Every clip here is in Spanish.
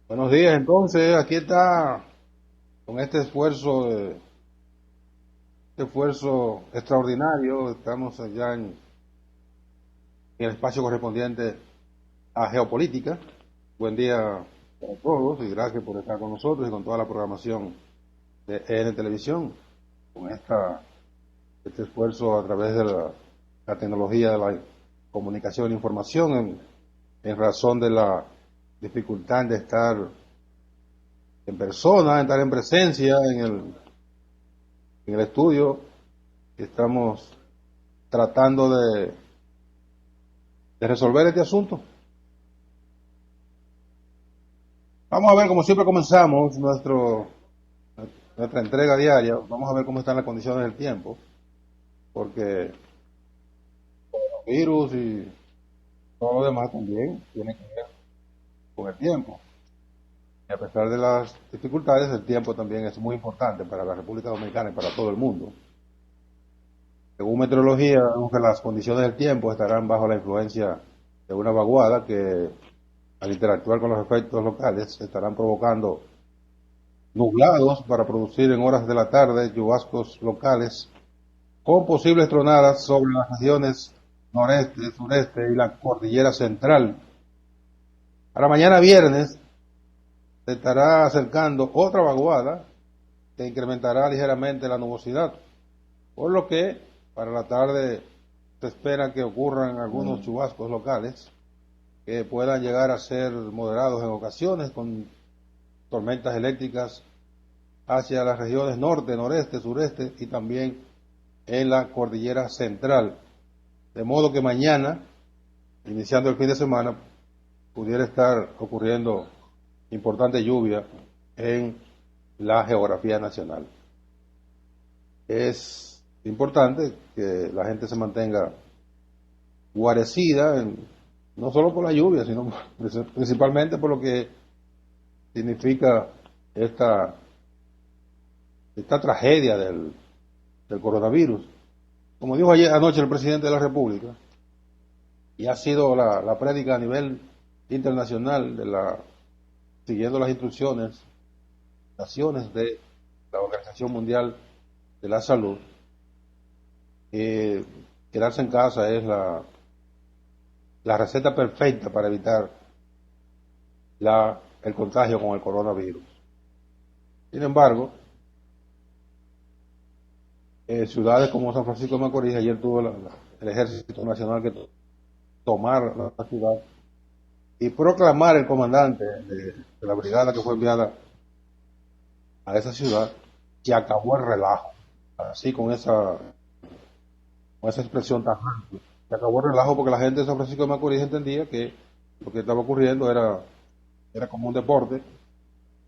Buenos días, entonces, aquí está con este esfuerzo extraordinario. Estamos ya en el espacio correspondiente a geopolítica. Buen día para todos y gracias por estar con nosotros y con toda la programación de EN Televisión, con este esfuerzo a través de la tecnología de la comunicación e información en razón de la dificultad de estar en persona, de estar en presencia en el estudio. Estamos tratando de resolver este asunto. Vamos a ver, como siempre comenzamos nuestra entrega diaria, vamos a ver cómo están las condiciones del tiempo, porque los virus y todo lo demás también tiene que ver con el tiempo. Y a pesar de las dificultades, el tiempo también es muy importante para la República Dominicana y para todo el mundo. Según meteorología, aunque las condiciones del tiempo estarán bajo la influencia de una vaguada que al interactuar con los efectos locales estarán provocando nublados para producir en horas de la tarde chubascos locales con posibles tronadas sobre las regiones noreste, sureste y la cordillera central. Para mañana viernes se estará acercando otra vaguada que incrementará ligeramente la nubosidad, por lo que para la tarde se espera que ocurran algunos chubascos locales que puedan llegar a ser moderados en ocasiones con tormentas eléctricas hacia las regiones norte, noreste, sureste y también en la cordillera central. De modo que mañana, iniciando el fin de semana, pudiera estar ocurriendo importante lluvia en la geografía nacional. Es importante que la gente se mantenga guarecida, no solo por la lluvia, sino principalmente por lo que significa esta, esta tragedia del coronavirus. Como dijo ayer anoche el presidente de la República, y ha sido la prédica a nivel internacional siguiendo las instrucciones, naciones de la Organización Mundial de la Salud, que quedarse en casa es la receta perfecta para evitar el contagio con el coronavirus. Sin embargo, ciudades como San Francisco de Macorís, ayer tuvo el Ejército Nacional que tomar la ciudad y proclamar el comandante de la brigada que fue enviada a esa ciudad, que acabó el relajo, así con esa expresión tan amplia. Se acabó el relajo porque la gente de San Francisco de Macorís entendía que lo que estaba ocurriendo era como un deporte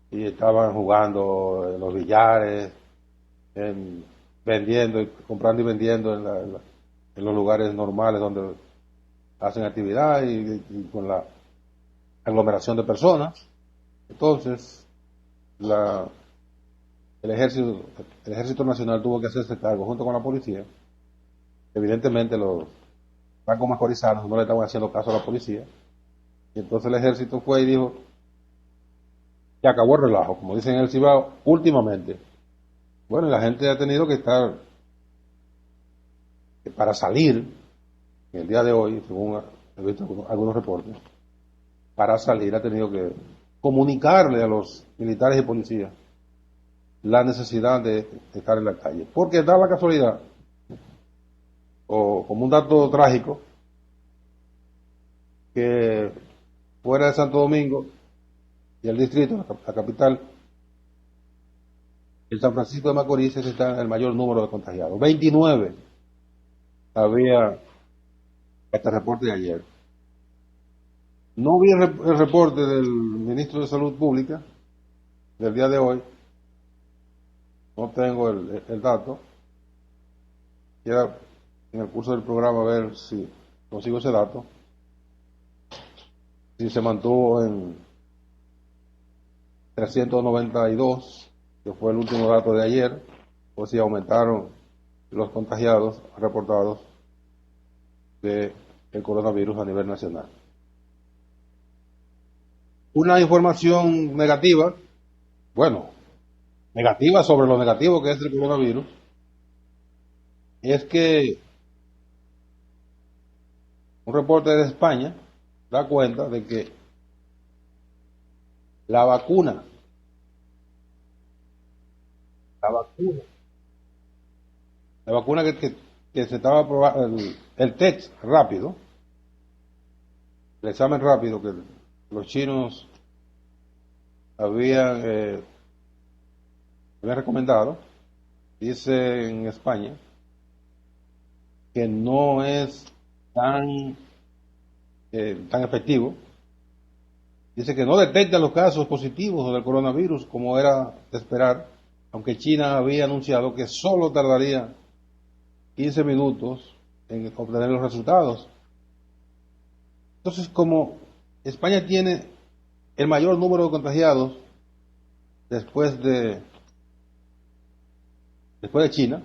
y estaban jugando en los billares, en, vendiendo, comprando y vendiendo en los lugares normales donde hacen actividad y con la aglomeración de personas. Entonces, la, el ejército, el ejército nacional tuvo que hacerse cargo junto con la policía. Evidentemente los francos macorizanos no le estaban haciendo caso a la policía. Y entonces el ejército fue y dijo que acabó el relajo, como dicen en el Cibao, últimamente. Bueno, y la gente ha tenido que estar, para salir, en el día de hoy, según he visto algunos reportes, para salir ha tenido que comunicarle a los militares y policías la necesidad de estar en la calle. Porque da la casualidad, o como un dato trágico, que fuera de Santo Domingo y el distrito, la capital, en San Francisco de Macorís está el mayor número de contagiados. 29 había este reporte de ayer. No vi el reporte del ministro de Salud Pública del día de hoy, no tengo el dato. Quiero en el curso del programa ver si consigo ese dato, si se mantuvo en 392, que fue el último dato de ayer, o si aumentaron los contagiados reportados del coronavirus a nivel nacional. una información negativa, bueno, negativa sobre lo negativo que es el coronavirus, es que un reporte de España da cuenta de que la vacuna, la vacuna, la vacuna que se estaba probando, el test rápido, el examen rápido que los chinos habían, habían recomendado, dice en España que no es tan, tan efectivo. Dice que no detecta los casos positivos del coronavirus como era de esperar, aunque China había anunciado que solo tardaría 15 minutos en obtener los resultados. Entonces, como España tiene el mayor número de contagiados después de, después de China,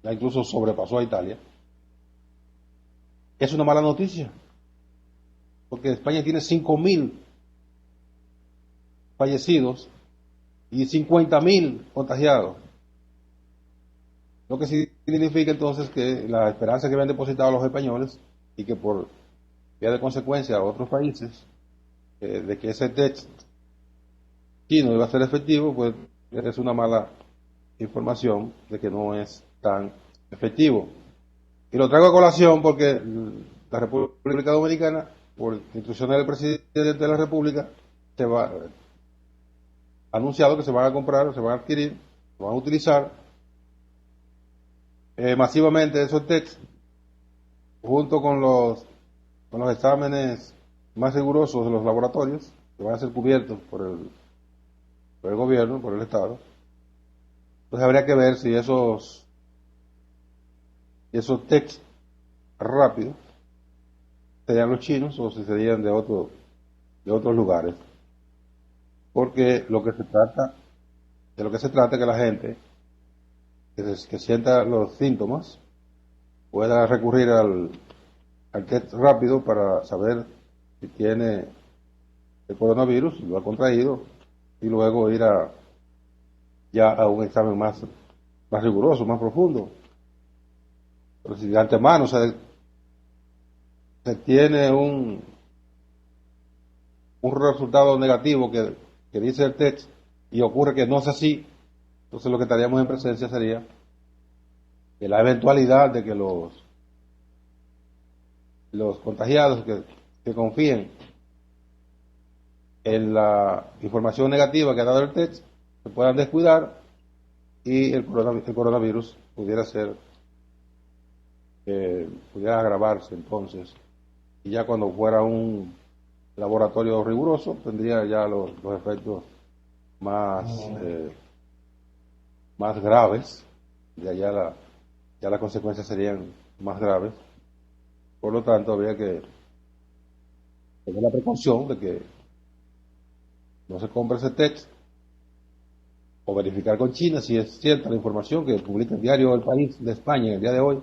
ya incluso sobrepasó a Italia, es una mala noticia, porque España tiene 5.000 fallecidos y 50.000 contagiados. Lo que significa entonces que la esperanza que habían depositado los españoles y que por vía de consecuencia a otros países de que ese test chino iba a ser efectivo, pues es una mala información de que no es tan efectivo. Y lo traigo a colación porque la República Dominicana, por instrucciones del presidente de la República, ha anunciado que se van a comprar, se van a adquirir, se van a utilizar masivamente esos tests junto con los exámenes más rigurosos de los laboratorios que van a ser cubiertos por el gobierno, por el Estado. Entonces habría que ver si esos tests rápidos serían los chinos o si serían de otros lugares. Porque de lo que se trata es que la gente que sienta los síntomas pueda recurrir al test rápido para saber si tiene el coronavirus, lo ha contraído, y luego ir ya a un examen más riguroso, más profundo. Pero si de antemano se tiene un resultado negativo que dice el test y ocurre que no es así, entonces lo que estaríamos en presencia sería de la eventualidad de que los contagiados que confíen en la información negativa que ha dado el test se puedan descuidar y el coronavirus pudiera agravarse entonces. Y ya cuando fuera un laboratorio riguroso tendría ya los efectos más, más graves, ya las consecuencias serían más graves. Por lo tanto, habría que tener la precaución de que no se compre ese test o verificar con China si es cierta la información que publica el diario El País de España en el día de hoy.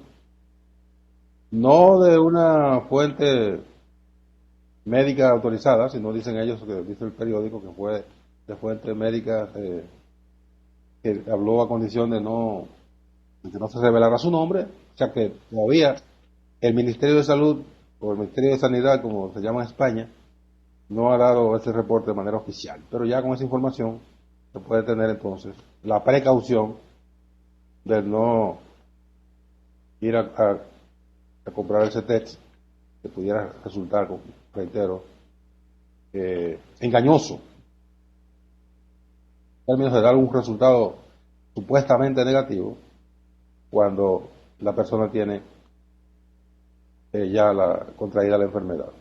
No de una fuente médica autorizada, sino dicen ellos, que dice el periódico, que fue de fuente médica que habló a condición de que no se revelara su nombre, o sea que todavía el Ministerio de Salud o el Ministerio de Sanidad, como se llama en España, no ha dado ese reporte de manera oficial, pero ya con esa información se puede tener entonces la precaución de no ir a comprar ese test que pudiera resultar, reitero, engañoso, en términos de dar un resultado supuestamente negativo cuando la persona tiene ya contraída la enfermedad.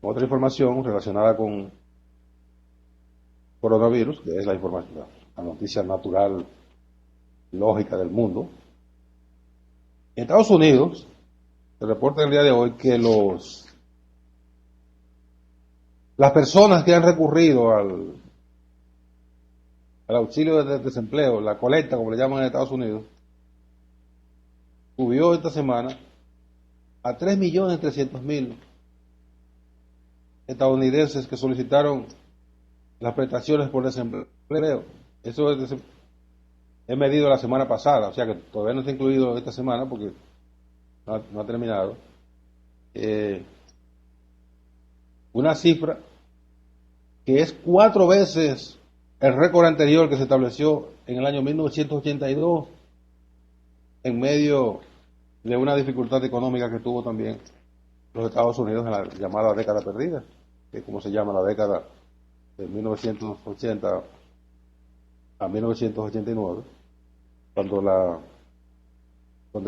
Otra información relacionada con coronavirus, que es la información, la noticia natural, lógica del mundo. En Estados Unidos, se reporta el día de hoy que las personas que han recurrido al auxilio de desempleo, la colecta, como le llaman en Estados Unidos, subió esta semana a 3.300.000. estadounidenses que solicitaron las prestaciones por desempleo. Eso es medido la semana pasada, o sea que todavía no está incluido esta semana porque no ha terminado. Una cifra que es 4 veces el récord anterior que se estableció en el año 1982 en medio de una dificultad económica que tuvo también los Estados Unidos en la llamada década perdida, que es como se llama la década de 1980 a 1989, cuando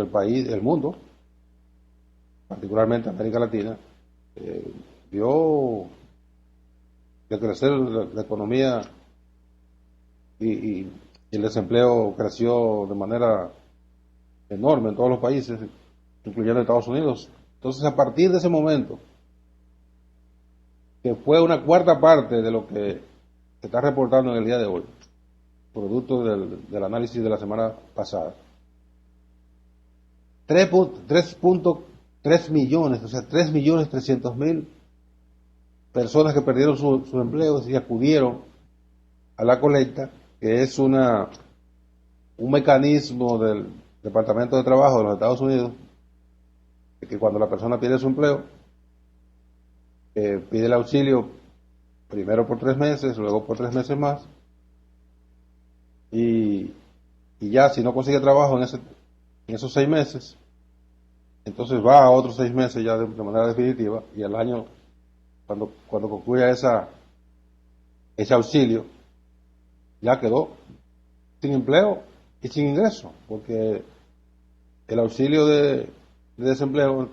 el país, el mundo, particularmente América Latina, vio de crecer la economía y el desempleo creció de manera enorme en todos los países, incluyendo Estados Unidos. Entonces, a partir de ese momento, que fue una cuarta parte de lo que se está reportando en el día de hoy, producto del análisis de la semana pasada, 3.3 millones, o sea, 3.300.000 personas que perdieron sus empleos y acudieron a la colecta, que es un mecanismo del Departamento de Trabajo de los Estados Unidos, que cuando la persona pierde su empleo, pide el auxilio primero por 3 meses, luego por 3 meses más, y ya si no consigue trabajo en esos 6 meses, entonces va a otros 6 meses ya de manera definitiva, y al año, cuando concluya ese auxilio, ya quedó sin empleo y sin ingreso, porque el auxilio de desempleo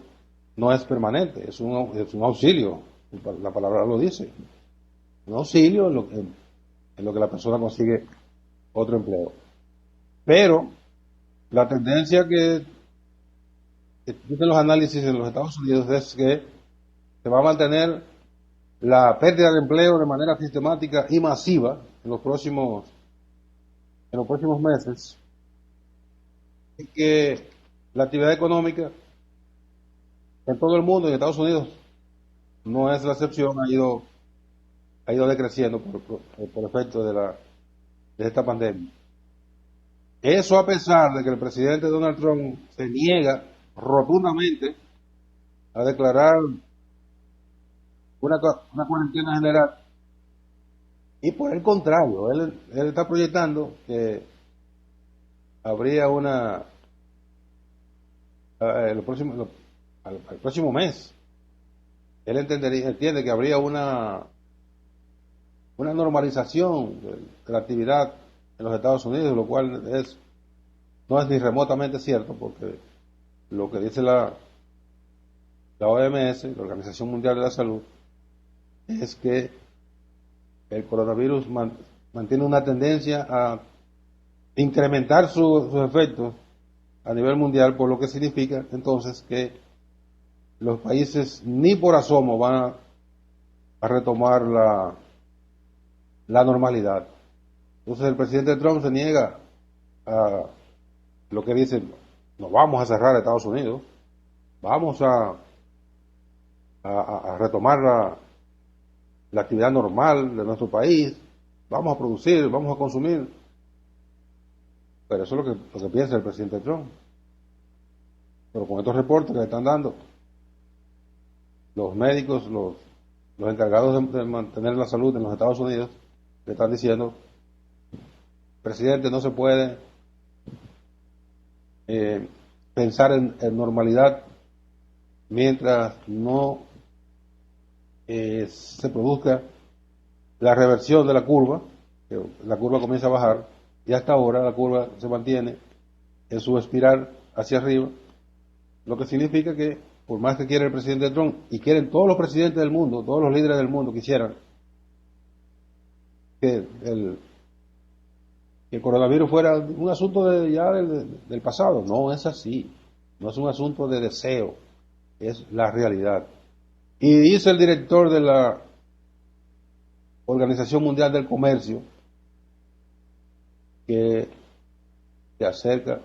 no es permanente, es un auxilio, la palabra lo dice, un auxilio en lo que la persona consigue otro empleo. Pero la tendencia que dicen los análisis en los Estados Unidos es que se va a mantener la pérdida de empleo de manera sistemática y masiva en los próximos meses, y que la actividad económica en todo el mundo, en Estados Unidos no es la excepción, ha ido decreciendo por efecto de esta pandemia. Eso a pesar de que el presidente Donald Trump se niega rotundamente a declarar una cuarentena general, y por el contrario, él está proyectando que habría el próximo mes, él entiende que habría una normalización de la actividad en los Estados Unidos, lo cual no es ni remotamente cierto, porque lo que dice la OMS, la Organización Mundial de la Salud, es que el coronavirus mantiene una tendencia a incrementar sus efectos a nivel mundial, por lo que significa entonces que los países ni por asomo van a retomar la normalidad. Entonces el presidente Trump se niega a lo que dice: no vamos a cerrar Estados Unidos, vamos a retomar la actividad normal de nuestro país, vamos a producir, vamos a consumir. Pero eso es lo que piensa el presidente Trump. Pero con estos reportes que le están dando los médicos, los encargados de mantener la salud en los Estados Unidos, le están diciendo: presidente, no se puede pensar en normalidad mientras no se produzca la reversión de la curva, que la curva comienza a bajar, y hasta ahora la curva se mantiene en su espiral hacia arriba, lo que significa que por más que quiera el presidente Trump, y quieren todos los presidentes del mundo, todos los líderes del mundo quisieran que el coronavirus fuera un asunto del pasado. No es así, no es un asunto de deseo, es la realidad. Y dice el director de la Organización Mundial del Comercio que se acerca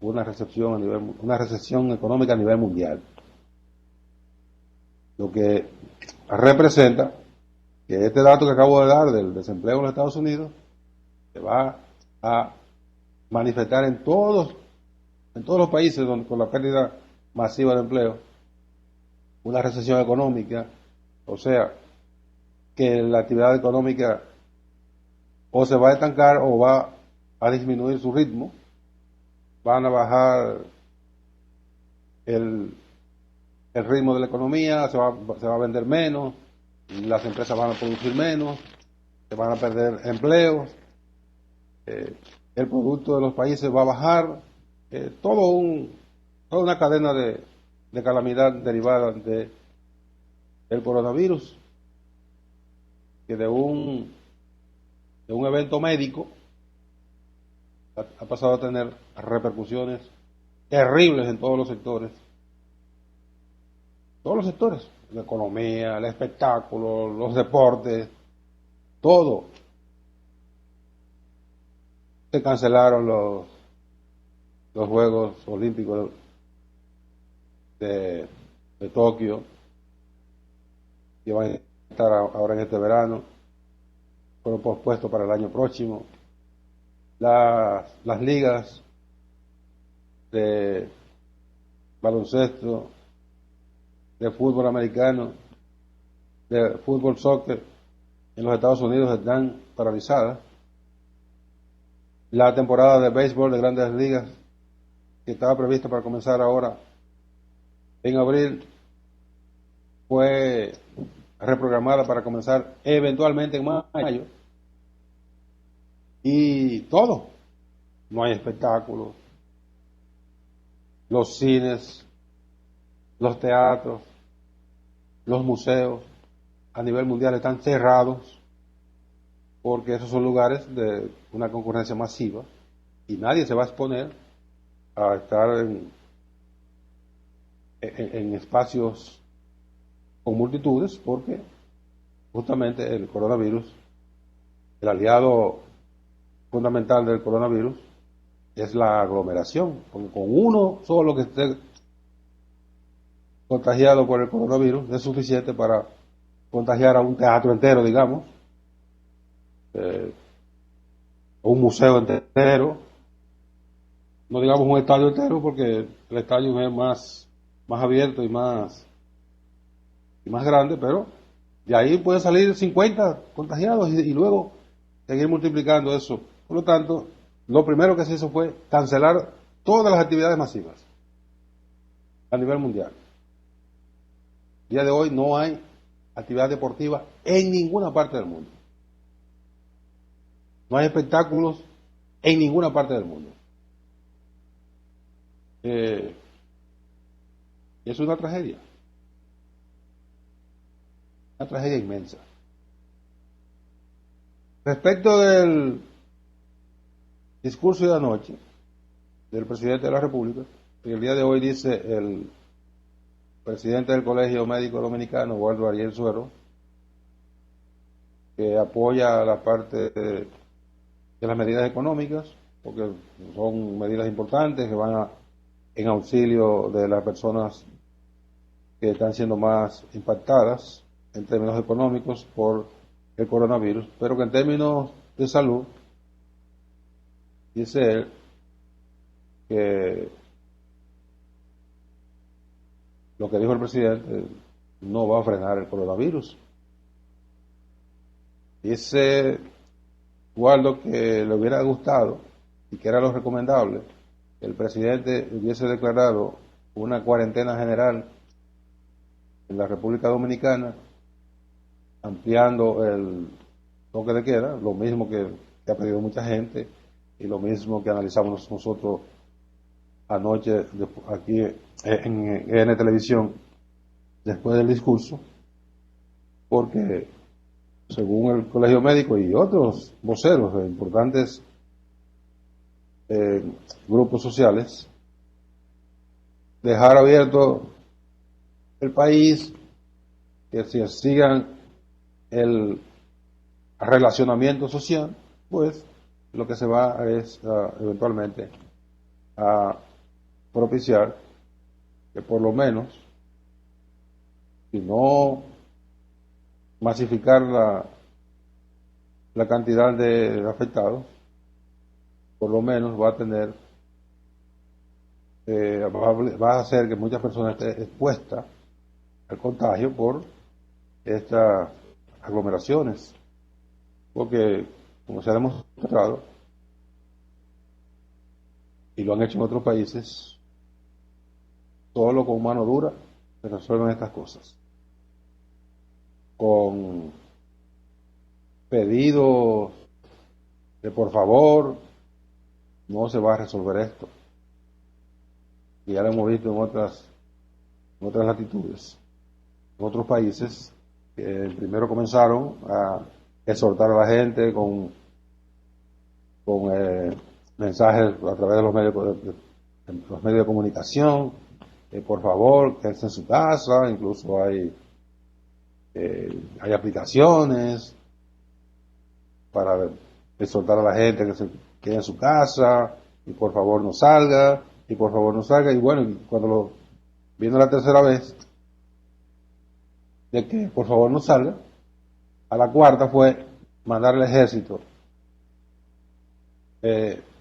una recesión económica a nivel mundial. Lo que representa que este dato que acabo de dar del desempleo en los Estados Unidos se va a manifestar en todos los países donde, con la pérdida masiva de empleo, una recesión económica, o sea, que la actividad económica o se va a estancar o va a disminuir su ritmo, van a bajar el ritmo de la economía, se va a vender menos, las empresas van a producir menos, se van a perder empleos, el producto de los países va a bajar, toda una cadena de calamidad derivada del coronavirus, que de un evento médico ha pasado a tener repercusiones terribles en todos los sectores, la economía, el espectáculo, los deportes, todo. Se cancelaron los Juegos Olímpicos de Tokio, que van a estar ahora en este verano, fueron pospuestos para el año próximo. Las ligas de baloncesto, de fútbol americano, de fútbol soccer en los Estados Unidos están paralizadas. La temporada de béisbol de Grandes Ligas, que estaba prevista para comenzar ahora en abril, fue reprogramada para comenzar eventualmente en mayo. Y todo, no hay espectáculos, los cines, los teatros, los museos a nivel mundial están cerrados porque esos son lugares de una concurrencia masiva y nadie se va a exponer a estar en espacios con multitudes porque justamente el coronavirus, el aliado fundamental del coronavirus es la aglomeración, porque con uno solo que esté contagiado por el coronavirus es suficiente para contagiar a un teatro entero, digamos, o un museo entero, no digamos un estadio entero, porque el estadio es más abierto y más grande, pero de ahí pueden salir 50 contagiados y luego seguir multiplicando eso. Por lo tanto, lo primero que se hizo fue cancelar todas las actividades masivas a nivel mundial. El día de hoy no hay actividad deportiva en ninguna parte del mundo. No hay espectáculos en ninguna parte del mundo. Y es una tragedia inmensa. Respecto del discurso de anoche del presidente de la República, que el día de hoy dice el presidente del Colegio Médico Dominicano, Waldo Ariel Suero, que apoya la parte de las medidas económicas, porque son medidas importantes que van en auxilio de las personas que están siendo más impactadas en términos económicos por el coronavirus, pero que en términos de salud, dice él, que lo que dijo el presidente no va a frenar el coronavirus. Dice Waldo que le hubiera gustado y que era lo recomendable que el presidente hubiese declarado una cuarentena general en la República Dominicana, ampliando el toque de queda, lo mismo que ha pedido mucha gente y lo mismo que analizamos nosotros anoche aquí en Televisión después del discurso, porque según el Colegio Médico y otros voceros de importantes grupos sociales, dejar abierto el país, que si sigan el relacionamiento social, pues lo que se va es eventualmente a propiciar que por lo menos, si no masificar la cantidad de afectados, por lo menos va a tener, va a hacer que muchas personas estén expuestas al contagio por estas aglomeraciones, porque como se ha demostrado, y lo han hecho en otros países, solo con mano dura se resuelven estas cosas. Con pedidos de por favor, no se va a resolver esto. Y ya lo hemos visto en otras latitudes, en otros países, que primero comenzaron a exhortar a la gente con mensajes a través de los medios de comunicación, por favor, quédense en su casa, incluso hay aplicaciones para exhortar a la gente que se quede en su casa y por favor no salga, y por favor no salga, y bueno, cuando vino la tercera vez de que por favor no salga, a la cuarta fue mandar al ejército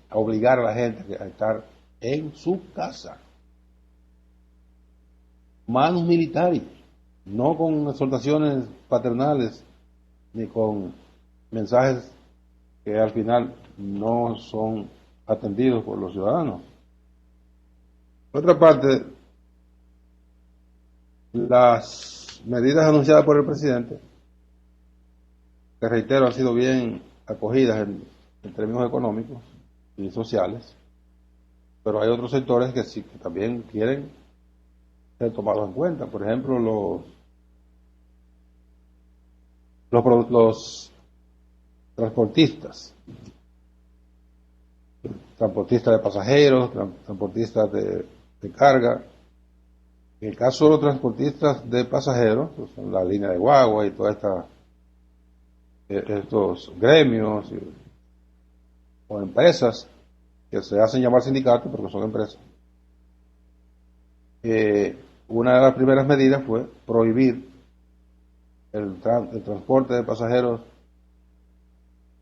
a obligar a la gente a estar en su casa. Manos militares, no con exhortaciones paternales ni con mensajes que al final no son atendidos por los ciudadanos. Por otra parte, las medidas anunciadas por el presidente, que reitero, han sido bien acogidas en términos económicos y sociales, pero hay otros sectores que sí que también quieren ser tomados en cuenta. Por ejemplo, los transportistas de pasajeros, transportistas de carga. En el caso de los transportistas de pasajeros, pues, la línea de guagua y todas estos gremios o empresas que se hacen llamar sindicatos porque son empresas, una de las primeras medidas fue prohibir el transporte de pasajeros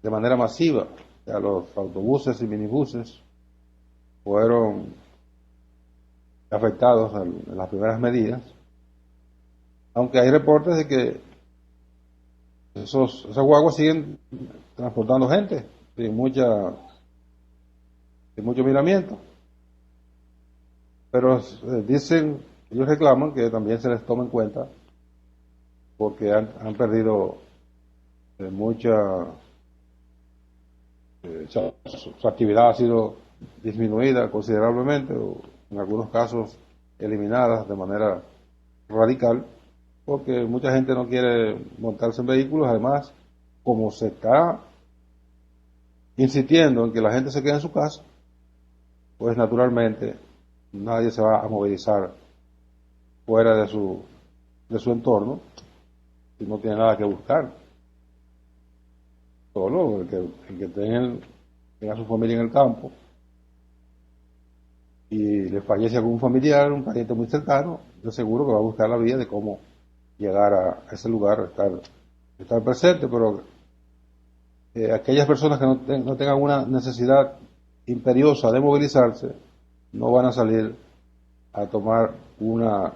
de manera masiva. O sea, los autobuses y minibuses fueron afectados en las primeras medidas, aunque hay reportes de que esas guaguas siguen transportando gente sin mucho miramiento, pero dicen, ellos reclaman que también se les tome en cuenta porque han perdido mucha, su actividad ha sido disminuida considerablemente o en algunos casos eliminadas de manera radical, porque mucha gente no quiere montarse en vehículos. Además, como se está insistiendo en que la gente se quede en su casa, pues naturalmente nadie se va a movilizar fuera de su entorno si no tiene nada que buscar. Solo el que tenga su familia en el campo y le fallece algún familiar, un pariente muy cercano, yo seguro que va a buscar la vía de cómo llegar a ese lugar, estar presente, pero aquellas personas que no tengan una necesidad imperiosa de movilizarse, no van a salir a tomar una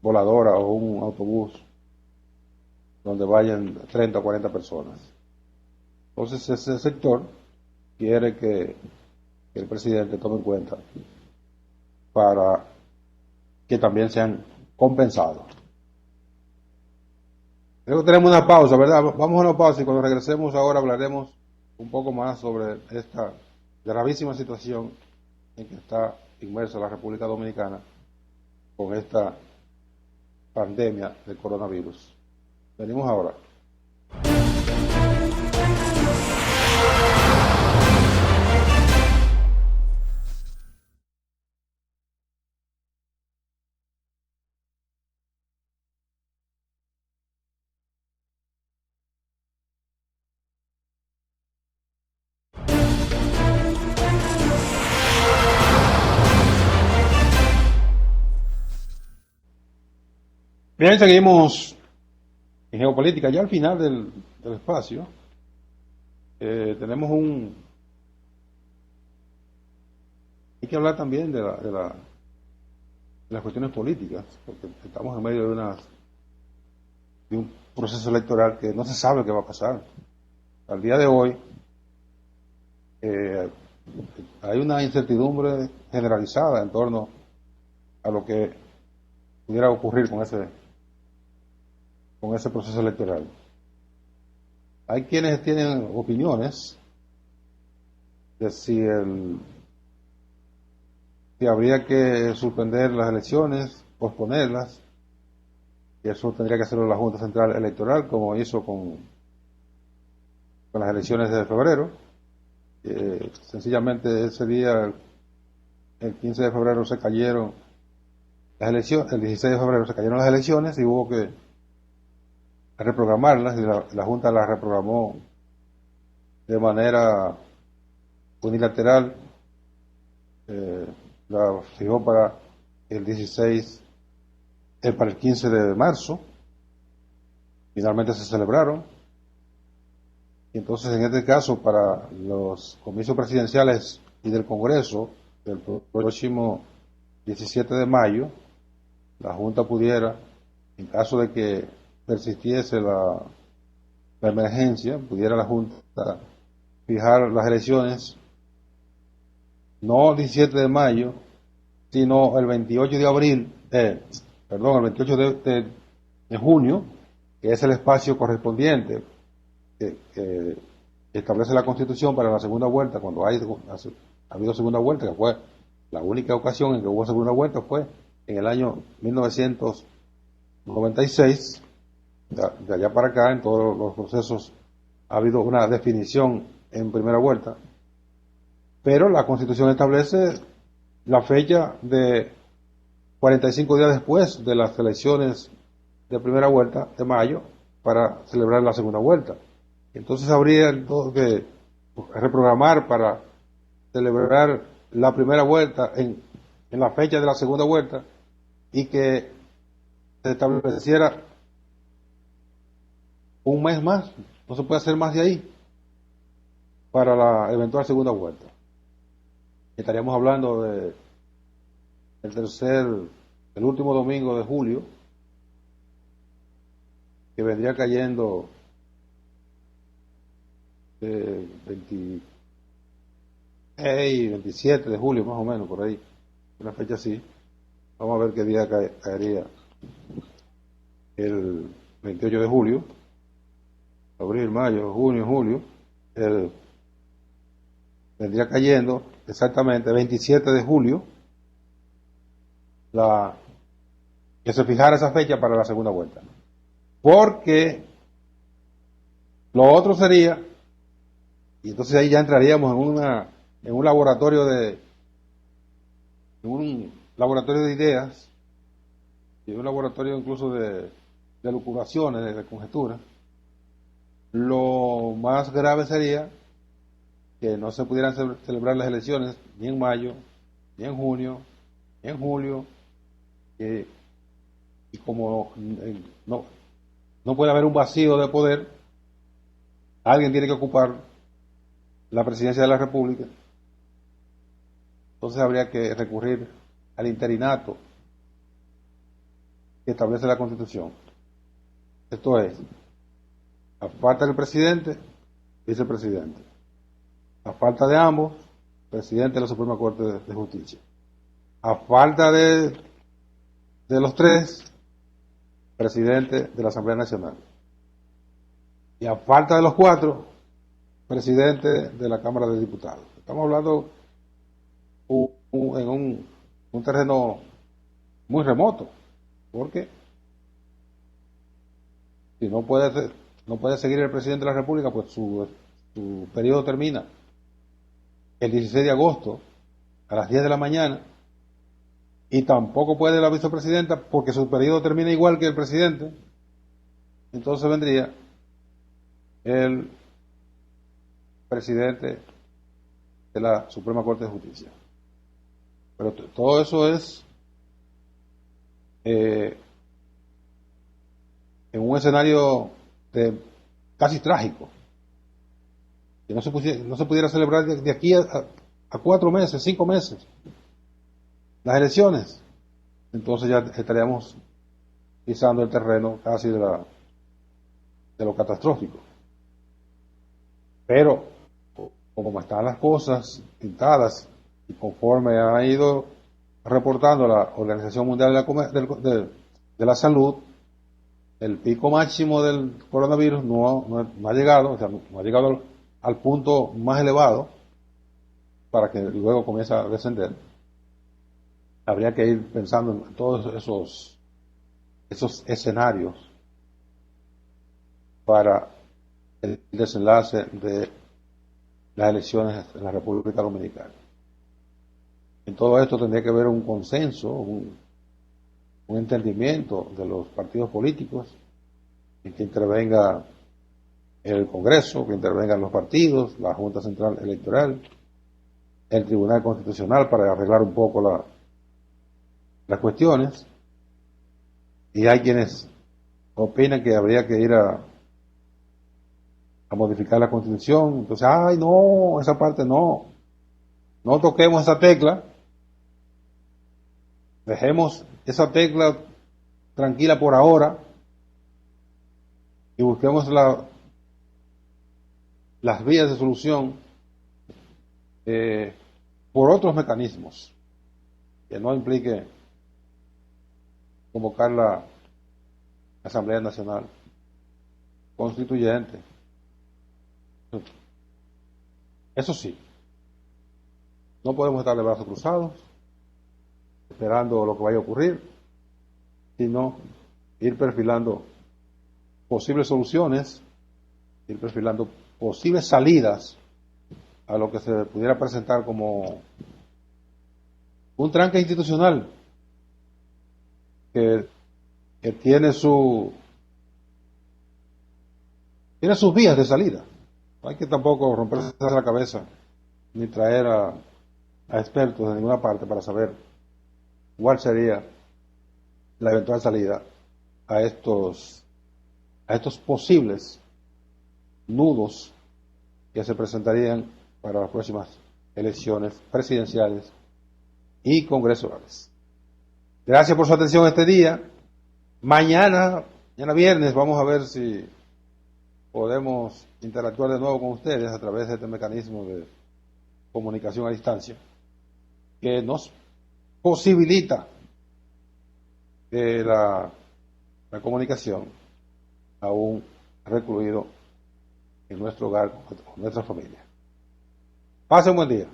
voladora o un autobús donde vayan 30 o 40 personas. Entonces ese sector quiere que el presidente tome en cuenta para que también sean compensados. Creo que tenemos una pausa, ¿verdad? Vamos a una pausa y cuando regresemos ahora hablaremos un poco más sobre esta gravísima situación en que está inmersa la República Dominicana con esta pandemia del coronavirus. Venimos ahora. Bien, seguimos En geopolítica, ya al final del espacio, tenemos hay que hablar también de las cuestiones políticas, porque estamos en medio de un proceso electoral que no se sabe qué va a pasar. Al día de hoy, eh, hay una incertidumbre generalizada en torno a lo que pudiera ocurrir con ese proceso electoral. Hay quienes tienen opiniones de si habría que suspender las elecciones, posponerlas, y eso tendría que hacerlo la Junta Central Electoral, como hizo con las elecciones de febrero. Sencillamente ese día, el 15 de febrero, se cayeron las elecciones, el 16 de febrero se cayeron las elecciones y hubo que reprogramarlas, y la Junta las reprogramó de manera unilateral, la fijó para el 16, para el 15 de marzo. Finalmente se celebraron, y entonces en este caso, para los comicios presidenciales y del Congreso del próximo 17 de mayo, la Junta pudiera, en caso de que persistiese la emergencia, pudiera la Junta fijar las elecciones no el 17 de mayo, sino el 28 de abril, perdón, el 28 de junio, que es el espacio correspondiente que establece la Constitución para la segunda vuelta, cuando ha habido segunda vuelta, que fue la única ocasión en que hubo segunda vuelta, fue en el año 1996. De allá para acá, en todos los procesos, ha habido una definición en primera vuelta, pero la Constitución establece la fecha de 45 días después de las elecciones de primera vuelta de mayo para celebrar la segunda vuelta. Entonces habría que reprogramar para celebrar la primera vuelta en la fecha de la segunda vuelta, y que se estableciera un mes más, no se puede hacer más de ahí, para la eventual segunda vuelta. Estaríamos hablando de el último domingo de julio, que vendría cayendo 26, 27 de julio, más o menos, por ahí, una fecha así. Vamos a ver qué día caería el 28 de julio, abril, mayo, junio, julio. Vendría cayendo exactamente 27 de julio, que se fijara esa fecha para la segunda vuelta. Porque lo otro sería, y entonces ahí ya entraríamos en un laboratorio de ideas, y un laboratorio incluso de lucubraciones, de conjeturas. Lo más grave sería que no se pudieran celebrar las elecciones ni en mayo, ni en junio, ni en julio, y como no puede haber un vacío de poder, alguien tiene que ocupar la presidencia de la República. Entonces habría que recurrir al interinato que establece la Constitución. Esto es, a falta del presidente, vicepresidente. A falta de ambos, presidente de la Suprema Corte de Justicia. A falta de los tres, presidente de la Asamblea Nacional. Y a falta de los cuatro, presidente de la Cámara de Diputados. Estamos hablando en un terreno muy remoto, porque si no puede seguir el presidente de la República, pues su periodo termina el 16 de agosto a las 10 de la mañana, y tampoco puede la vicepresidenta porque su periodo termina igual que el presidente. Entonces vendría el presidente de la Suprema Corte de Justicia. Pero todo eso es en un escenario casi trágico, que no se pudiera celebrar de aquí a 4 meses, 5 meses, las elecciones, entonces ya estaríamos pisando el terreno casi de lo catastrófico. Pero, como están las cosas pintadas y conforme ha ido reportando la Organización Mundial de la Salud, el pico máximo del coronavirus no ha llegado, o sea, no ha llegado al punto más elevado para que luego comience a descender. Habría que ir pensando en todos esos escenarios para el desenlace de las elecciones en la República Dominicana. En todo esto tendría que haber un consenso, un entendimiento de los partidos políticos, en que intervenga el Congreso, que intervengan los partidos, la Junta Central Electoral, el Tribunal Constitucional para arreglar un poco las cuestiones. Y hay quienes opinan que habría que ir a modificar la Constitución. Entonces, ay, no, esa parte no toquemos esa tecla, dejemos esa tecla tranquila por ahora y busquemos las vías de solución por otros mecanismos que no implique convocar la Asamblea Nacional Constituyente. Eso sí, no podemos estar de brazos cruzados esperando lo que vaya a ocurrir, sino ir perfilando posibles soluciones, ir perfilando posibles salidas a lo que se pudiera presentar como un tranque institucional que tiene sus vías de salida. No hay que tampoco romperse la cabeza ni traer a expertos de ninguna parte para saber cuál sería la eventual salida a estos posibles nudos que se presentarían para las próximas elecciones presidenciales y congresuales. Gracias por su atención este día. Mañana viernes, vamos a ver si podemos interactuar de nuevo con ustedes a través de este mecanismo de comunicación a distancia que nos posibilita la comunicación aún recluido en nuestro hogar, con nuestra familia. Pasen un buen día.